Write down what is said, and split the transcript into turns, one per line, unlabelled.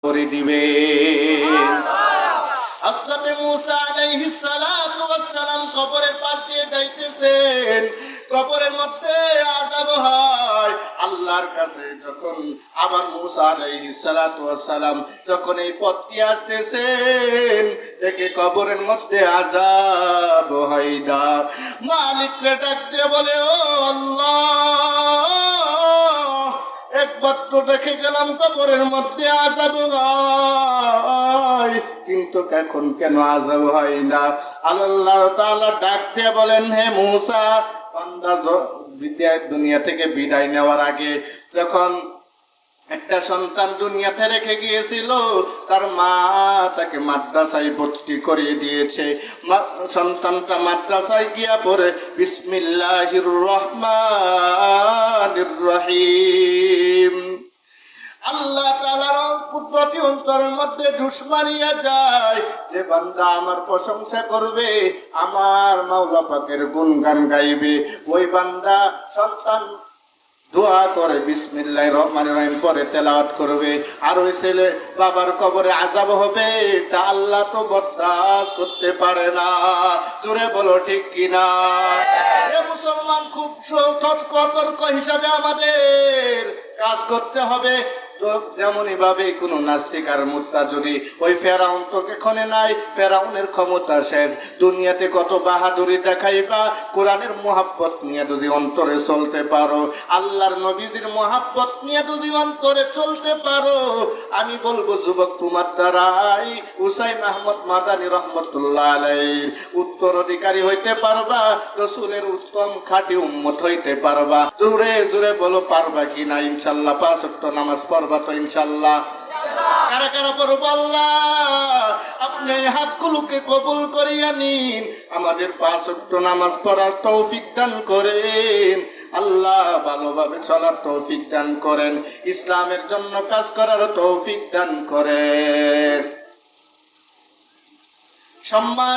করে দিবে। হযরত মূসা আলাইহিস সালাতু ওয়াস সালাম কবরের পাশ দিয়ে যাইতেছেন, কবরের মধ্যে আযাব হয়। আল্লাহর কাছে যখন আবার মূসা আলাইহিস সালাতু ওয়াস সালাম যখন এই পথ দিয়ে আসতেছেন, দেখে কবরের মধ্যে আযাব হয় না। মালিককে ডাক দিয়ে বলে, ও আল্লাহ, একবার তো দেখে গেলাম কবরের মধ্যে আযাব হয়, কিন্তু এখন কেন আযাব হয় না? আল্লাহ তাআলা ডাক দিয়ে বলেন, হে মূসা, বান্দা দুনিয়া থেকে বিদায় নেওয়ার আগে যখন একটা সন্তান দুনিয়াতে রেখে গিয়েছিল, তার মা তাকে মাদ্রাসায় ভর্তি করিয়ে দিয়েছে। সন্তানটা মাদ্রাসায় গিয়া পড়ে বিসমিল্লাহির রহমানির রহিম। আল্লাহ তাআলার কুদরতি অন্তরের মধ্যে ঢুস মারিয়া যায় যে বান্দা আমার প্রশংসা করবে, আমার মাওলা পাকের গুণগান গাইবে, ওই বান্দা সন্তান দোয়া করে বিসমিল্লাহির রহমানির রহিম পরে তেলাওয়াত করবে, আর ওই ছেলে বাবার কবরে আযাব হবে, এটা আল্লাহ তো বরদাস্ত করতে পারে না। জোরে বলো ঠিক কিনা? এ মুসলমান, খুব সতর্ক হিসাবে আমাদের কাজ করতে হবে। তো যেমনই ভাবে কোন নাস্তিক আর মুর্তাদ যদি ওই ফেরাউন তোকে ক্ষণে নাই, ফেরাউনের ক্ষমতা শেষ, দুনিয়াতে কত বাহাদুরি দেখাইবা, কোরআনের মুহাব্বত নিয়ে যদি অন্তরে চলতে পারো, আল্লাহর নবীজির মুহাব্বত নিয়ে যদি অন্তরে চলতে পারো, আমি বলবো যুবক, তোমার দ্বারাই হুসাইন আহমদ মাদানী রহমতুল্লাহ আলাইহির উত্তরাধিকারী হইতে পারবা, রাসূলের উত্তম খাঁটি উম্মত হইতে পারবা। জোরে জোরে বলো, পারবা কি না? ইনশাআল্লাহ 5 ওয়াক্ত নামাজ পড়বা তো ইনশাআল্লাহ? কারা কারা পড়ব? আল্লাহ আপনি এই হাতগুলোকে কবুল করিয়া নিন, আমাদের 5 ওয়াক্ত নামাজ পড়ার তৌফিক দান করেন। আল্লাহ ভালোভাবে চলার তৌফিক দান করেন, ইসলামের জন্য কাজ করার তৌফিক দান করেন। সম্মান